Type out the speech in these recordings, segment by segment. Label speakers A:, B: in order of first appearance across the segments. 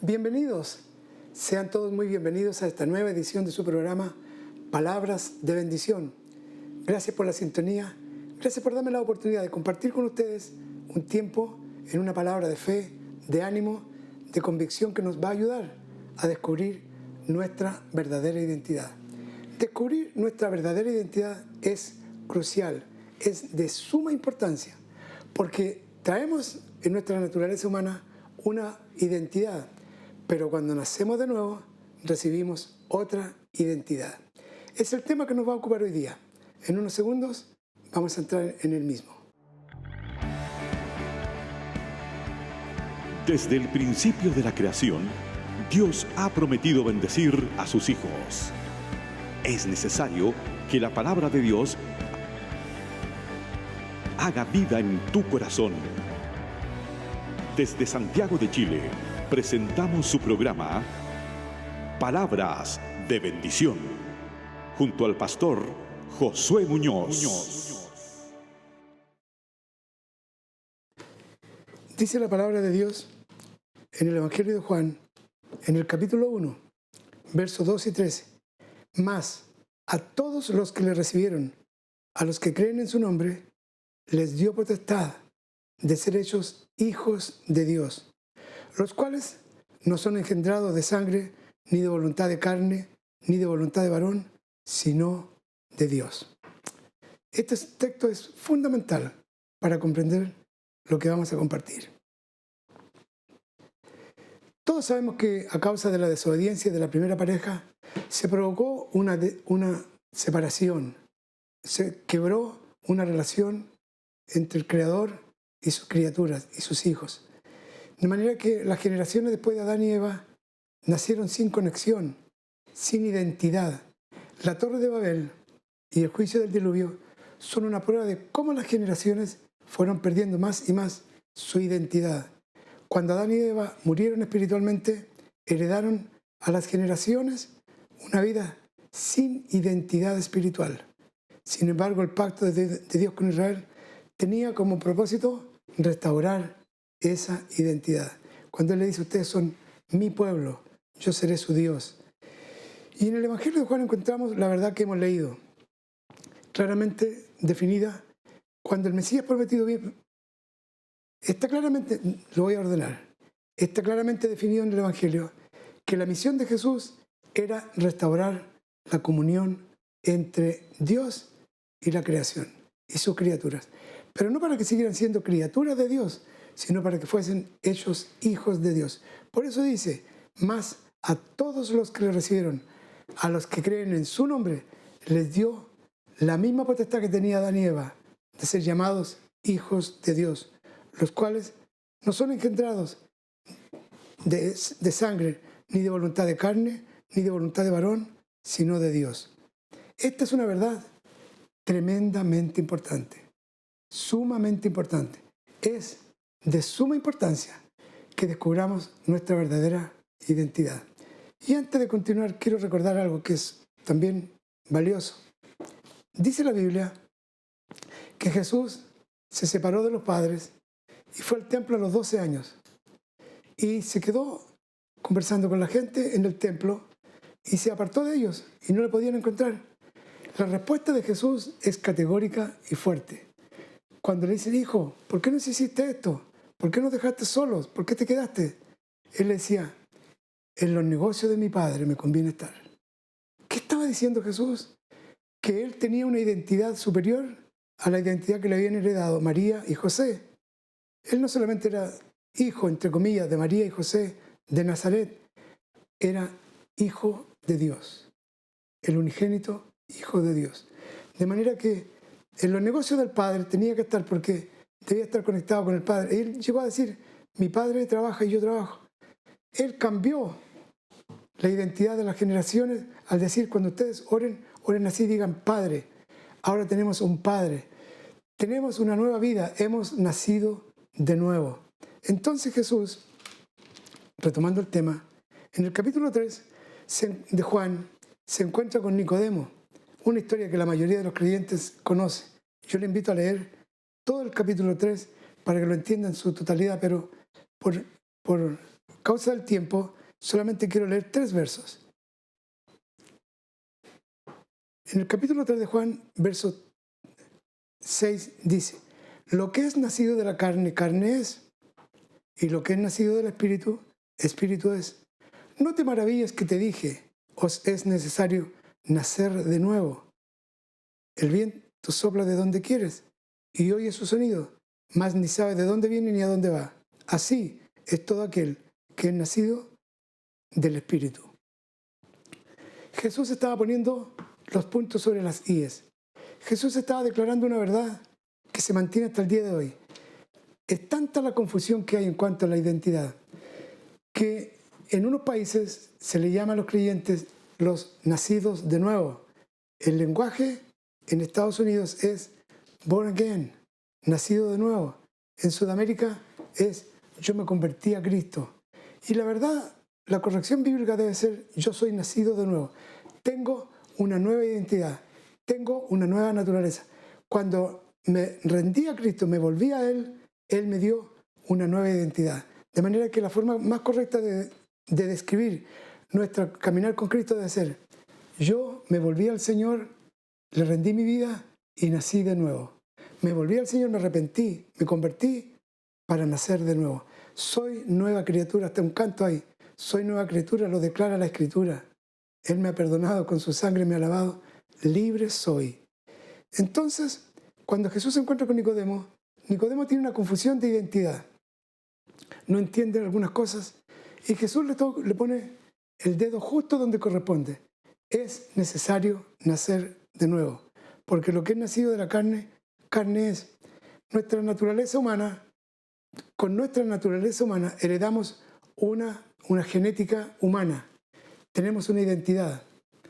A: Bienvenidos, sean todos muy bienvenidos a esta nueva edición de su programa Palabras de Bendición. Gracias por la sintonía, gracias por darme la oportunidad de compartir con ustedes un tiempo en una palabra de fe, de ánimo, de convicción que nos va a ayudar a descubrir nuestra verdadera identidad. Descubrir nuestra verdadera identidad es crucial, es de suma importancia, porque traemos en nuestra naturaleza humana una identidad, pero cuando nacemos de nuevo recibimos otra identidad. Es el tema que nos va a ocupar hoy día. En unos segundos vamos a entrar en el mismo.
B: Desde el principio de la creación, Dios ha prometido bendecir a sus hijos. Es necesario que la palabra de Dios haga vida en tu corazón. Desde Santiago de Chile, presentamos su programa Palabras de Bendición, junto al pastor Josué Muñoz.
A: Dice la palabra de Dios en el Evangelio de Juan, en el capítulo 1, versos 2 y 13. Mas a todos los que le recibieron, a los que creen en su nombre, les dio potestad de ser hechos hijos de Dios, los cuales no son engendrados de sangre, ni de voluntad de carne, ni de voluntad de varón, sino de Dios. Este texto es fundamental para comprender lo que vamos a compartir. Todos sabemos que a causa de la desobediencia de la primera pareja se provocó una separación, se quebró una relación entre el Creador y sus criaturas y sus hijos. De manera que las generaciones después de Adán y Eva nacieron sin conexión, sin identidad. La Torre de Babel y el juicio del diluvio son una prueba de cómo las generaciones fueron perdiendo más y más su identidad. Cuando Adán y Eva murieron espiritualmente, heredaron a las generaciones una vida sin identidad espiritual. Sin embargo, el pacto de Dios con Israel tenía como propósito restaurar esa identidad. Cuando Él le dice, ustedes son mi pueblo, yo seré su Dios. Y en el Evangelio de Juan encontramos la verdad que hemos leído, claramente definida. Cuando el Mesías prometido viene, está claramente, lo voy a ordenar, está claramente definido en el Evangelio que la misión de Jesús era restaurar la comunión entre Dios y la creación y sus criaturas. Pero no para que siguieran siendo criaturas de Dios, sino para que fuesen hechos hijos de Dios. Por eso dice, mas a todos los que le recibieron, a los que creen en su nombre, les dio la misma potestad que tenía Adán y Eva, de ser llamados hijos de Dios, los cuales no son engendrados de sangre, ni de voluntad de carne, ni de voluntad de varón, sino de Dios. Esta es una verdad tremendamente importante, sumamente importante. Es de suma importancia que descubramos nuestra verdadera identidad. Y antes de continuar, quiero recordar algo que es también valioso. Dice la Biblia que Jesús se separó de los padres y fue al templo a los 12 años. Y se quedó conversando con la gente en el templo y se apartó de ellos y no le podían encontrar. La respuesta de Jesús es categórica y fuerte. Cuando le dicen, hijo, ¿por qué nos hiciste esto? ¿Por qué nos dejaste solos? ¿Por qué te quedaste? Él le decía, en los negocios de mi padre me conviene estar. ¿Qué estaba diciendo Jesús? Que él tenía una identidad superior a la identidad que le habían heredado María y José. Él no solamente era hijo, entre comillas, de María y José de Nazaret, era hijo de Dios, el unigénito hijo de Dios. De manera que en los negocios del Padre tenía que estar porque debía estar conectado con el Padre. Él llegó a decir, mi Padre trabaja y yo trabajo. Él cambió la identidad de las generaciones al decir, cuando ustedes oren, oren así, digan Padre. Ahora tenemos un Padre. Tenemos una nueva vida, hemos nacido de nuevo. Entonces Jesús, retomando el tema, en el capítulo 3 de Juan se encuentra con Nicodemo, una historia que la mayoría de los creyentes conoce. Yo le invito a leer todo el capítulo 3 para que lo entienda en su totalidad, pero por causa del tiempo, solamente quiero leer 3 versos. En el capítulo 3 de Juan, verso 6 dice: lo que es nacido de la carne, carne es, y lo que es nacido del Espíritu, Espíritu es. No te maravilles que te dije, os es necesario nacer de nuevo. El viento sopla de donde quieres y oye su sonido, mas ni sabe de dónde viene ni a dónde va. Así es todo aquel que es nacido del Espíritu. Jesús estaba poniendo los puntos sobre las íes. Jesús estaba declarando una verdad que se mantiene hasta el día de hoy. Es tanta la confusión que hay en cuanto a la identidad, que en unos países se le llama a los creyentes los nacidos de nuevo. El lenguaje en Estados Unidos es born again, nacido de nuevo. En Sudamérica es yo me convertí a Cristo. Y la verdad, la corrección bíblica debe ser yo soy nacido de nuevo. Tengo una nueva identidad, tengo una nueva naturaleza. Cuando me rendí a Cristo, me volví a Él, Él me dio una nueva identidad. De manera que la forma más correcta de describir nuestro caminar con Cristo debe ser: yo me volví al Señor, le rendí mi vida y nací de nuevo. Me volví al Señor, me arrepentí, me convertí para nacer de nuevo. Soy nueva criatura, hasta un canto ahí. Soy nueva criatura, lo declara la Escritura. Él me ha perdonado, con su sangre me ha lavado, libre soy. Entonces, cuando Jesús se encuentra con Nicodemo, Nicodemo tiene una confusión de identidad. No entiende algunas cosas y Jesús le pone el dedo justo donde corresponde. Es necesario nacer de nuevo, porque lo que es nacido de la carne, carne es. Nuestra naturaleza humana, con nuestra naturaleza humana heredamos una genética humana. Tenemos una identidad.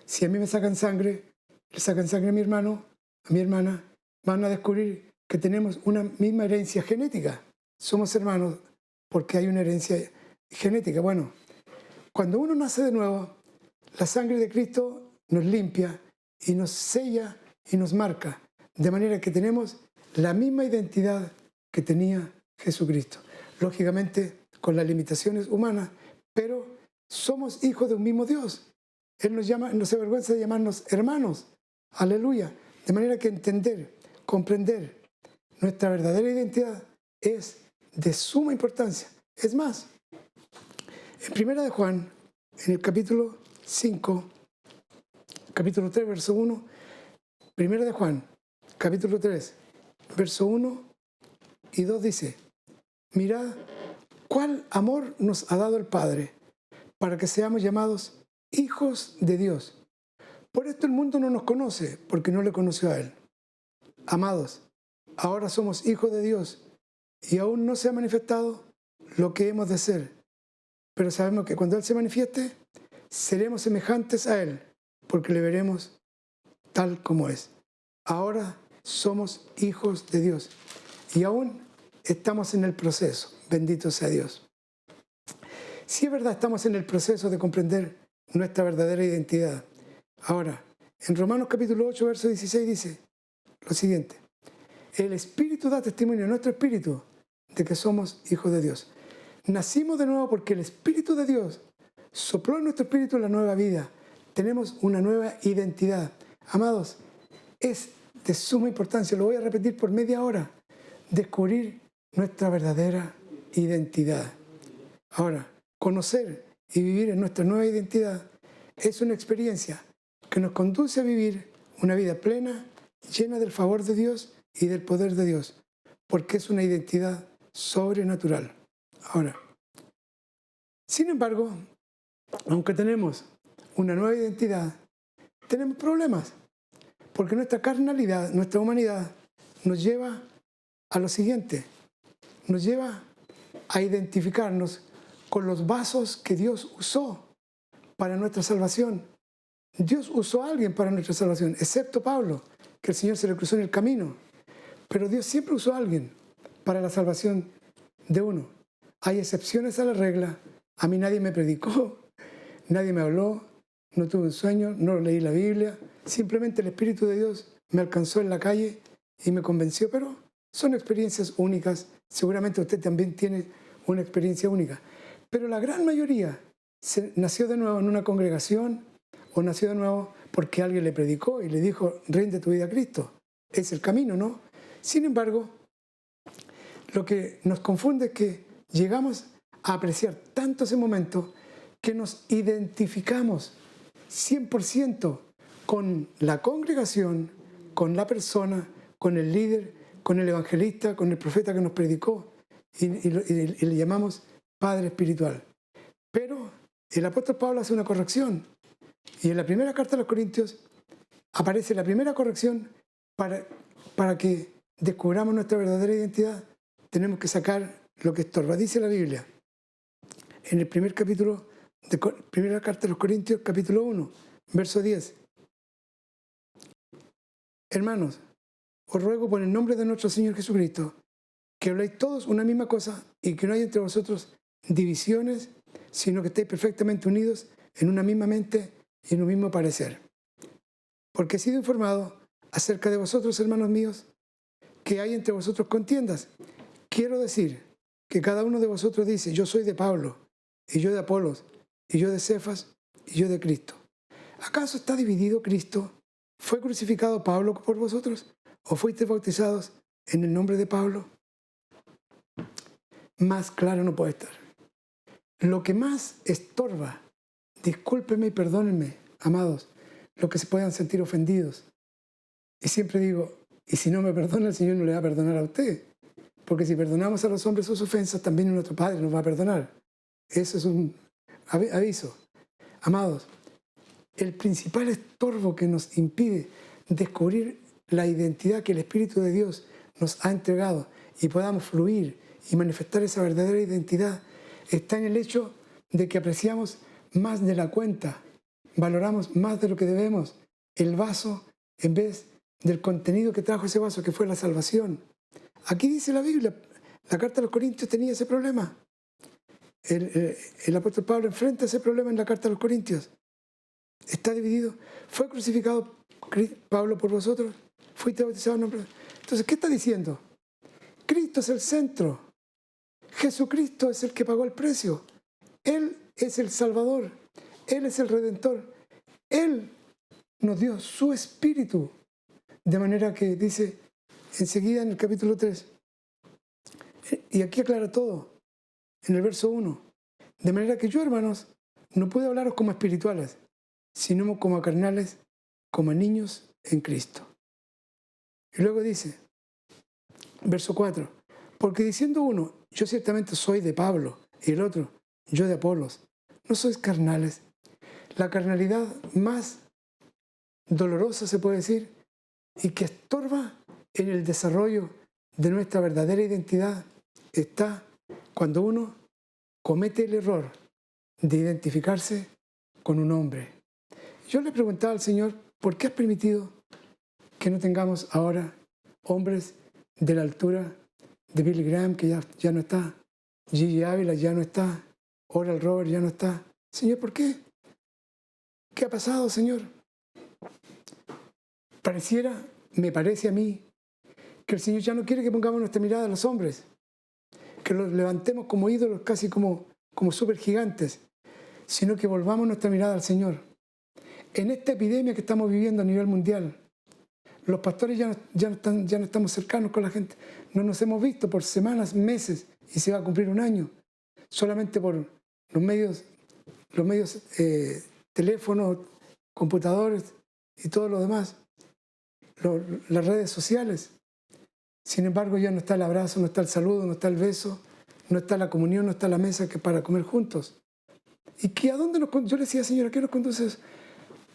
A: Si a mí me sacan sangre, le sacan sangre a mi hermano, a mi hermana, van a descubrir que tenemos una misma herencia genética. Somos hermanos porque hay una herencia genética. Bueno, cuando uno nace de nuevo, la sangre de Cristo nos limpia y nos sella y nos marca, de manera que tenemos la misma identidad que tenía Jesucristo. Lógicamente, con las limitaciones humanas, pero somos hijos de un mismo Dios. Él nos llama, no se avergüenza de llamarnos hermanos. Aleluya. De manera que entender, comprender nuestra verdadera identidad es de suma importancia. Es más, en Primera de Juan, en el capítulo 5, capítulo 3, verso 1, Primera de Juan, capítulo 3, verso 1 y 2 dice: mirad cuál amor nos ha dado el Padre para que seamos llamados hijos de Dios. Por esto el mundo no nos conoce, porque no le conoció a Él. Amados, ahora somos hijos de Dios y aún no se ha manifestado lo que hemos de ser. Pero sabemos que cuando Él se manifieste, seremos semejantes a Él, porque le veremos tal como es. Ahora somos hijos de Dios y aún estamos en el proceso. Bendito sea Dios. Si es verdad, estamos en el proceso de comprender nuestra verdadera identidad. Ahora, en Romanos capítulo 8, verso 16 dice lo siguiente: el Espíritu da testimonio a nuestro espíritu de que somos hijos de Dios. Nacimos de nuevo porque el Espíritu de Dios sopló en nuestro espíritu la nueva vida. Tenemos una nueva identidad. Amados, es de suma importancia, lo voy a repetir por media hora, descubrir nuestra verdadera identidad. Ahora, conocer y vivir en nuestra nueva identidad es una experiencia que nos conduce a vivir una vida plena, llena del favor de Dios y del poder de Dios, porque es una identidad sobrenatural. Ahora, sin embargo, aunque tenemos una nueva identidad, tenemos problemas, porque nuestra carnalidad, nuestra humanidad, nos lleva a lo siguiente: nos lleva a identificarnos con los vasos que Dios usó para nuestra salvación. Dios usó a alguien para nuestra salvación, excepto Pablo, que el Señor se le cruzó en el camino. Pero Dios siempre usó a alguien para la salvación de uno. Hay excepciones a la regla. A mí nadie me predicó, nadie me habló, no tuve un sueño, no leí la Biblia. Simplemente el Espíritu de Dios me alcanzó en la calle y me convenció. Pero son experiencias únicas. Seguramente usted también tiene una experiencia única. Pero la gran mayoría nació de nuevo en una congregación o nació de nuevo porque alguien le predicó y le dijo, rinde tu vida a Cristo. Es el camino, ¿no? Sin embargo, lo que nos confunde es que llegamos a apreciar tanto ese momento que nos identificamos 100% con la congregación, con la persona, con el líder, con el evangelista, con el profeta que nos predicó y le llamamos Padre Espiritual. Pero el apóstol Pablo hace una corrección y en la primera carta a los Corintios aparece la primera corrección para que descubramos nuestra verdadera identidad. Tenemos que sacar lo que estorba. Dice la Biblia en el primer capítulo de primera carta a los Corintios, capítulo 1, verso 10. Hermanos, os ruego por el nombre de nuestro Señor Jesucristo, que habléis todos una misma cosa y que no haya entre vosotros divisiones, sino que estéis perfectamente unidos en una misma mente y en un mismo parecer. Porque he sido informado acerca de vosotros, hermanos míos, que hay entre vosotros contiendas. Quiero decir que cada uno de vosotros dice, yo soy de Pablo, y yo de Apolos, y yo de Cefas, y yo de Cristo. ¿Acaso está dividido Cristo? ¿Fue crucificado Pablo por vosotros? ¿O fuisteis bautizados en el nombre de Pablo? Más claro no puede estar. Lo que más estorba, discúlpenme y perdónenme, amados, los que se puedan sentir ofendidos. Y siempre digo, y si no me perdona, el Señor no le va a perdonar a usted. Porque si perdonamos a los hombres sus ofensas, también nuestro Padre nos va a perdonar. Eso es un aviso. Amados, el principal estorbo que nos impide descubrir la identidad que el Espíritu de Dios nos ha entregado y podamos fluir y manifestar esa verdadera identidad está en el hecho de que apreciamos más de la cuenta, valoramos más de lo que debemos el vaso en vez del contenido que trajo ese vaso, que fue la salvación. Aquí dice la Biblia, la carta a los Corintios tenía ese problema. El apóstol Pablo enfrenta ese problema en la carta a los Corintios. Está dividido. ¿Fue crucificado Pablo por vosotros? ¿Fuiste bautizado en nombre? Entonces, ¿qué está diciendo? Cristo es el centro. Jesucristo es el que pagó el precio. Él es el Salvador. Él es el Redentor. Él nos dio su Espíritu. De manera que dice enseguida en el capítulo 3, y aquí aclara todo, en el verso 1, de manera que yo, hermanos, no puedo hablaros como espirituales, sino como carnales, como niños en Cristo. Y luego dice, verso 4, porque diciendo uno, yo ciertamente soy de Pablo, y el otro, yo de Apolos, ¿no sois carnales? La carnalidad más dolorosa, se puede decir, y que estorba en el desarrollo de nuestra verdadera identidad, está cuando uno comete el error de identificarse con un hombre. Yo le preguntaba al Señor, ¿por qué has permitido que no tengamos ahora hombres de la altura de Billy Graham, que ya no está, Gigi Ávila ya no está, Oral Roberts ya no está? Señor, ¿por qué? ¿Qué ha pasado, Señor? Me parece a mí, que el Señor ya no quiere que pongamos nuestra mirada a los hombres, que los levantemos como ídolos, casi como súper gigantes, sino que volvamos nuestra mirada al Señor. En esta epidemia que estamos viviendo a nivel mundial, los pastores ya no estamos cercanos con la gente, no nos hemos visto por semanas, meses, y se va a cumplir un año, solamente por los medios teléfonos, computadores y todo lo demás, las redes sociales. Sin embargo, ya no está el abrazo, no está el saludo, no está el beso, no está la comunión, no está la mesa que para comer juntos. ¿Y que a dónde yo le decía, Señor, ¿a qué nos conduces?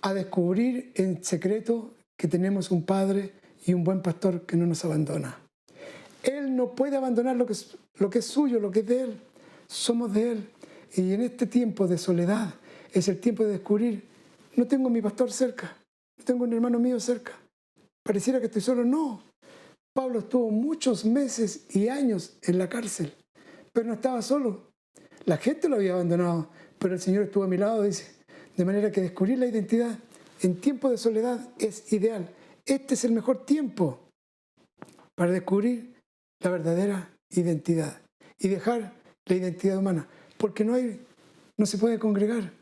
A: A descubrir en secreto que tenemos un Padre y un buen pastor que no nos abandona. Él no puede abandonar lo que es suyo, lo que es de Él. Somos de Él. Y en este tiempo de soledad es el tiempo de descubrir, no tengo a mi pastor cerca, no tengo a un hermano mío cerca. Pareciera que estoy solo. No. Pablo estuvo muchos meses y años en la cárcel, pero no estaba solo. La gente lo había abandonado, pero el Señor estuvo a mi lado, dice. De manera que descubrir la identidad en tiempo de soledad es ideal. Este es el mejor tiempo para descubrir la verdadera identidad y dejar la identidad humana. porque no se puede congregar.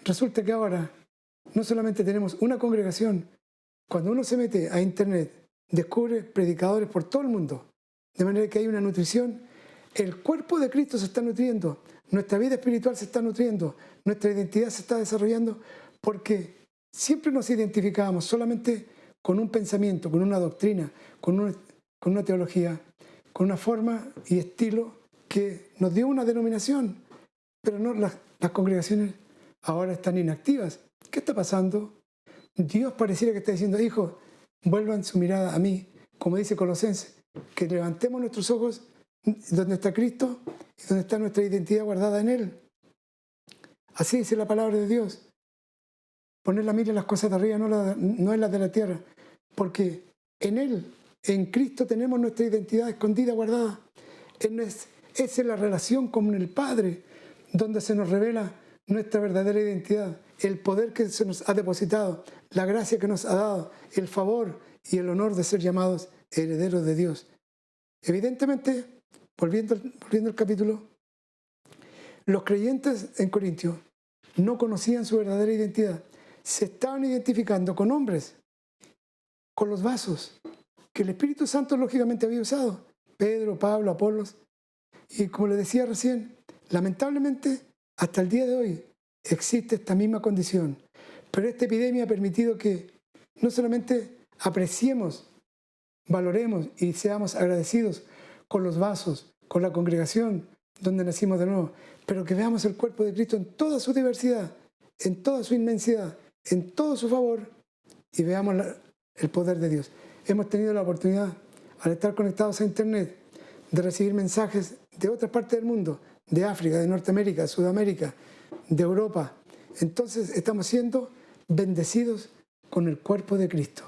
A: Resulta que ahora no solamente tenemos una congregación, cuando uno se mete a internet, descubre predicadores por todo el mundo, de manera que hay una nutrición. El cuerpo de Cristo se está nutriendo, nuestra vida espiritual se está nutriendo, nuestra identidad se está desarrollando, porque siempre nos identificábamos solamente con un pensamiento, con una doctrina, con una teología, con una forma y estilo que nos dio una denominación, pero no, las congregaciones ahora están inactivas. ¿Qué está pasando? Dios pareciera que está diciendo: hijos, vuelvan su mirada a mí, como dice Colosenses, que levantemos nuestros ojos donde está Cristo y donde está nuestra identidad guardada en Él. Así dice la palabra de Dios. Poner la mira en las cosas de arriba, no en las de la tierra, porque en Él, en Cristo, tenemos nuestra identidad escondida, guardada. Esa es la relación con el Padre, donde se nos revela nuestra verdadera identidad, el poder que se nos ha depositado, la gracia que nos ha dado, el favor y el honor de ser llamados herederos de Dios. Evidentemente, volviendo al capítulo, los creyentes en Corintios no conocían su verdadera identidad. Se estaban identificando con hombres, con los vasos, que el Espíritu Santo lógicamente había usado. Pedro, Pablo, Apolos. Y como les decía recién, lamentablemente, hasta el día de hoy existe esta misma condición. Pero esta epidemia ha permitido que no solamente apreciemos, valoremos y seamos agradecidos con los vasos, con la congregación donde nacimos de nuevo, pero que veamos el cuerpo de Cristo en toda su diversidad, en toda su inmensidad, en todo su favor, y veamos el poder de Dios. Hemos tenido la oportunidad, al estar conectados a internet, de recibir mensajes de otras partes del mundo, de África, de Norteamérica, de Sudamérica, de Europa. Entonces estamos siendo bendecidos con el cuerpo de Cristo.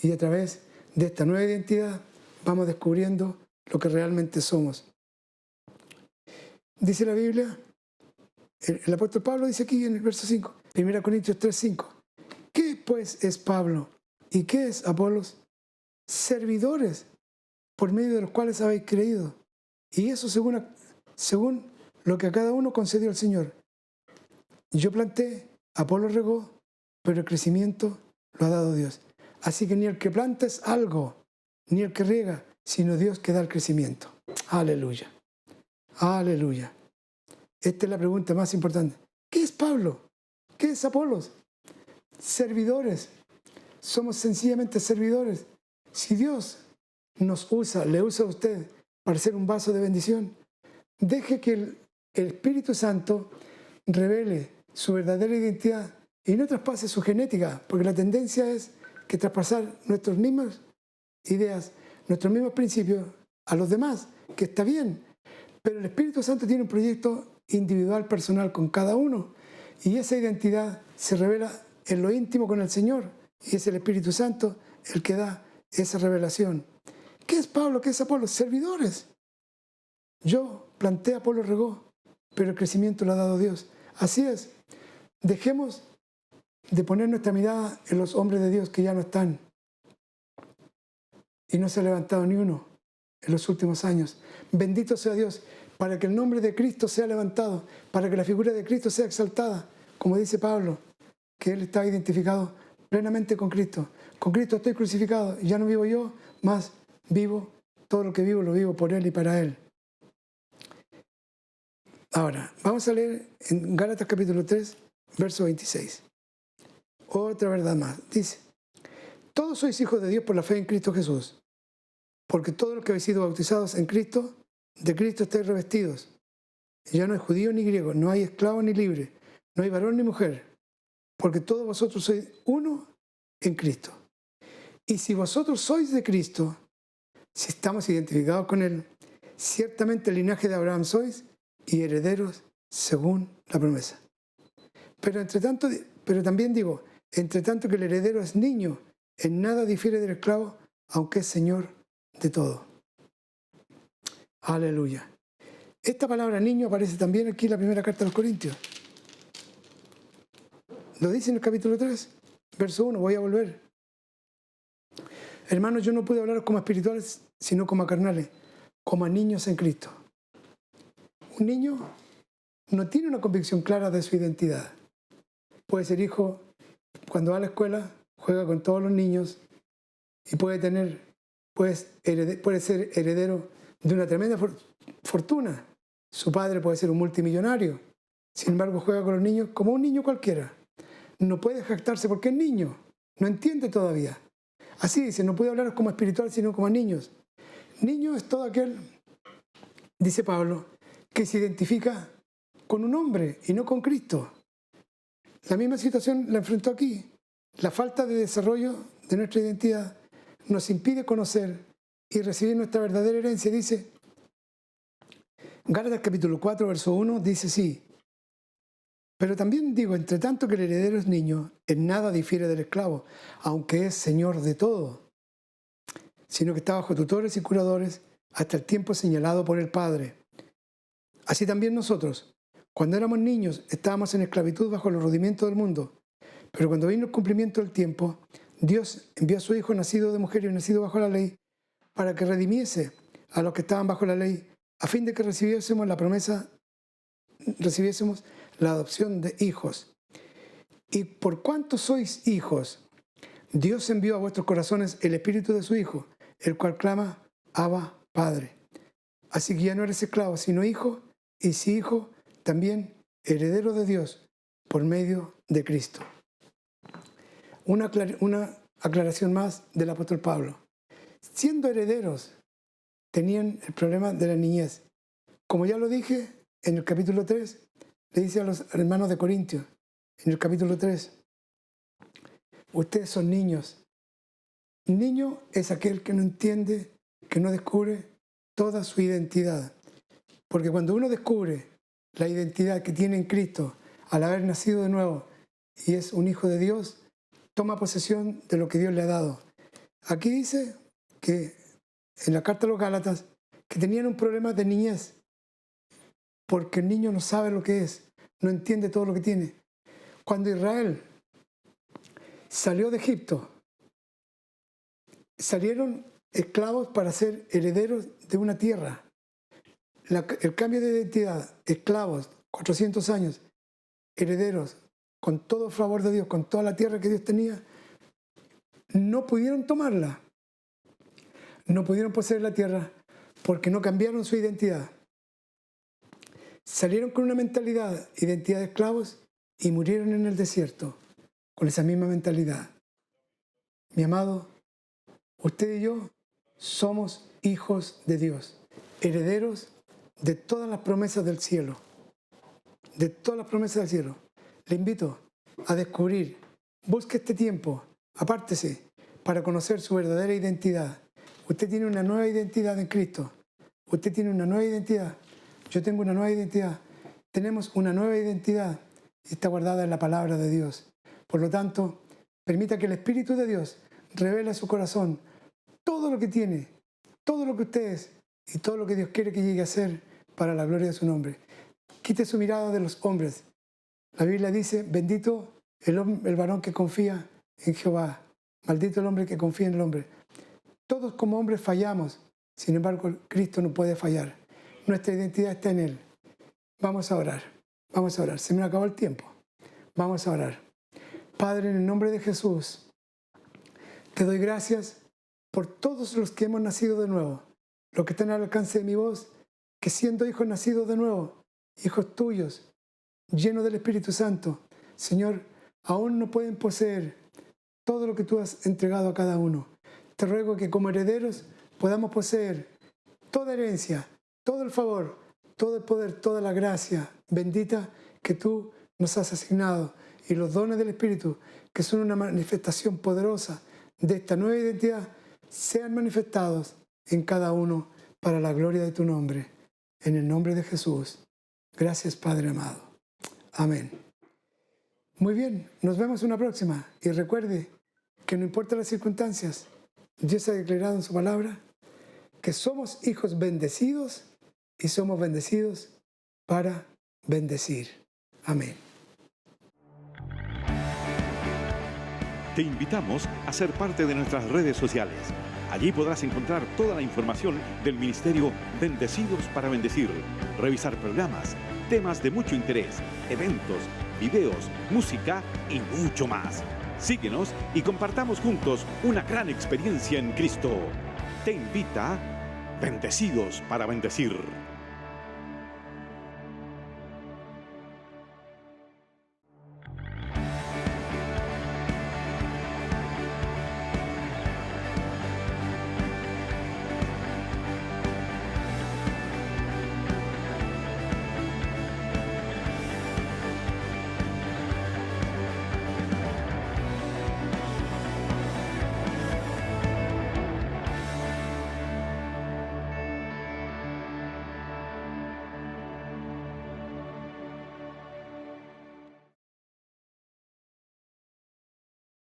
A: Y a través de esta nueva identidad vamos descubriendo lo que realmente somos. Dice la Biblia, el apóstol Pablo dice aquí en el verso 5, 1 Corintios 3:5, ¿qué pues es Pablo y qué es Apolos? Servidores por medio de los cuales habéis creído, y eso según lo que a cada uno concedió el Señor. Yo planté, Apolos regó, pero el crecimiento lo ha dado Dios. Así que ni el que planta es algo, ni el que riega, sino Dios que da el crecimiento. Aleluya. Aleluya. Esta es la pregunta más importante. ¿Qué es Pablo? ¿Qué es Apolos? Servidores. Somos sencillamente servidores. Si Dios nos usa, le usa a usted para ser un vaso de bendición, deje que el Espíritu Santo revele su verdadera identidad y no traspase su genética, porque la tendencia es que traspasar nuestras mismas ideas, nuestros mismos principios a los demás, que está bien, pero el Espíritu Santo tiene un proyecto individual, personal con cada uno, y esa identidad se revela en lo íntimo con el Señor, y es el Espíritu Santo el que da esa revelación. ¿Qué es Pablo? ¿Qué es Apolo? Servidores. Yo planté, Apolo regó, pero el crecimiento lo ha dado Dios. Así es. Dejemos de poner nuestra mirada en los hombres de Dios que ya no están. Y no se ha levantado ni uno en los últimos años. Bendito sea Dios, para que el nombre de Cristo sea levantado, para que la figura de Cristo sea exaltada, como dice Pablo, que él está identificado plenamente con Cristo. Con Cristo estoy crucificado, ya no vivo yo, más vivo, todo lo que vivo lo vivo por Él y para Él. Ahora, vamos a leer en Gálatas capítulo 3, verso 26. Otra verdad más. Dice, todos sois hijos de Dios por la fe en Cristo Jesús, porque todos los que habéis sido bautizados en Cristo, de Cristo estáis revestidos. Ya no hay judío ni griego, no hay esclavo ni libre, no hay varón ni mujer, porque todos vosotros sois uno en Cristo. Y si vosotros sois de Cristo, si estamos identificados con Él, ciertamente el linaje de Abraham sois y herederos según la promesa. Pero también digo, entre tanto que el heredero es niño, en nada difiere del esclavo, aunque es señor de todo. Aleluya. Esta palabra niño aparece también aquí en la primera carta a los Corintios. Lo dice en el capítulo 3, verso 1, voy a volver. Hermanos, yo no pude hablar como espirituales, sino como carnales, como a niños en Cristo. Un niño no tiene una convicción clara de su identidad. Puede ser hijo, cuando va a la escuela, juega con todos los niños y puede ser heredero de una tremenda fortuna. Su padre puede ser un multimillonario. Sin embargo, juega con los niños como un niño cualquiera. No puede jactarse porque es niño. No entiende todavía. Así dice, no puede hablar como espiritual, sino como niños. Niño es todo aquel, dice Pablo, que se identifica con un hombre y no con Cristo. La misma situación la enfrentó aquí. La falta de desarrollo de nuestra identidad nos impide conocer y recibir nuestra verdadera herencia. Dice, Gálatas capítulo 4, verso 1, dice así: pero también digo, entre tanto que el heredero es niño, en nada difiere del esclavo, aunque es señor de todo, sino que está bajo tutores y curadores hasta el tiempo señalado por el Padre. Así también nosotros, cuando éramos niños, estábamos en esclavitud bajo los rudimientos del mundo, pero cuando vino el cumplimiento del tiempo, Dios envió a su Hijo nacido de mujer y nacido bajo la ley, para que redimiese a los que estaban bajo la ley, a fin de que recibiésemos la adopción de hijos. Y por cuanto sois hijos, Dios envió a vuestros corazones el Espíritu de su Hijo, el cual clama, Abba, Padre. Así que ya no eres esclavo, sino hijo, y si hijo, también heredero de Dios por medio de Cristo. Una aclaración más del apóstol Pablo. Siendo herederos, tenían el problema de la niñez. Como ya lo dije en el capítulo 3, le dice a los hermanos de Corintios, en el capítulo 3, ustedes son niños. Niño es aquel que no entiende, que no descubre toda su identidad. Porque cuando uno descubre la identidad que tiene en Cristo al haber nacido de nuevo y es un hijo de Dios, toma posesión de lo que Dios le ha dado. Aquí dice que en la carta a los Gálatas que tenían un problema de niñez, porque el niño no sabe lo que es, no entiende todo lo que tiene. Cuando Israel salió de Egipto, salieron esclavos para ser herederos de una tierra. El cambio de identidad, esclavos, 400 años, herederos, con todo el favor de Dios, con toda la tierra que Dios tenía, no pudieron tomarla. No pudieron poseer la tierra porque no cambiaron su identidad. Salieron con una mentalidad, identidad de esclavos, y murieron en el desierto con esa misma mentalidad. Mi amado, usted y yo somos hijos de Dios, herederos de todas las promesas del cielo. De todas las promesas del cielo. Le invito a descubrir, busque este tiempo, apártese para conocer su verdadera identidad. Usted tiene una nueva identidad en Cristo. Usted tiene una nueva identidad. Yo tengo una nueva identidad. Tenemos una nueva identidad y está guardada en la palabra de Dios. Por lo tanto, permita que el Espíritu de Dios revele a su corazón todo lo que tiene, todo lo que usted es y todo lo que Dios quiere que llegue a ser para la gloria de su nombre. Quite su mirada de los hombres. La Biblia dice, bendito el varón que confía en Jehová. Maldito el hombre que confía en el hombre. Todos como hombres fallamos, sin embargo, Cristo no puede fallar. Nuestra identidad está en Él. Vamos a orar, vamos a orar. Se me acabó el tiempo. Vamos a orar. Padre, en el nombre de Jesús, te doy gracias por todos los que hemos nacido de nuevo, los que están al alcance de mi voz, que siendo hijos nacidos de nuevo, hijos tuyos, llenos del Espíritu Santo, Señor, aún no pueden poseer todo lo que tú has entregado a cada uno. Te ruego que como herederos podamos poseer toda herencia, todo el favor, todo el poder, toda la gracia bendita que tú nos has asignado y los dones del Espíritu, que son una manifestación poderosa de esta nueva identidad, sean manifestados en cada uno para la gloria de tu nombre. En el nombre de Jesús. Gracias, Padre amado. Amén. Muy bien, nos vemos en una próxima. Y recuerde que no importa las circunstancias, Dios ha declarado en su palabra que somos hijos bendecidos y somos bendecidos para bendecir. Amén.
B: Te invitamos a ser parte de nuestras redes sociales. Allí podrás encontrar toda la información del Ministerio Bendecidos para Bendecir, revisar programas, temas de mucho interés, eventos, videos, música y mucho más. Síguenos y compartamos juntos una gran experiencia en Cristo. Te invita Bendecidos para Bendecir.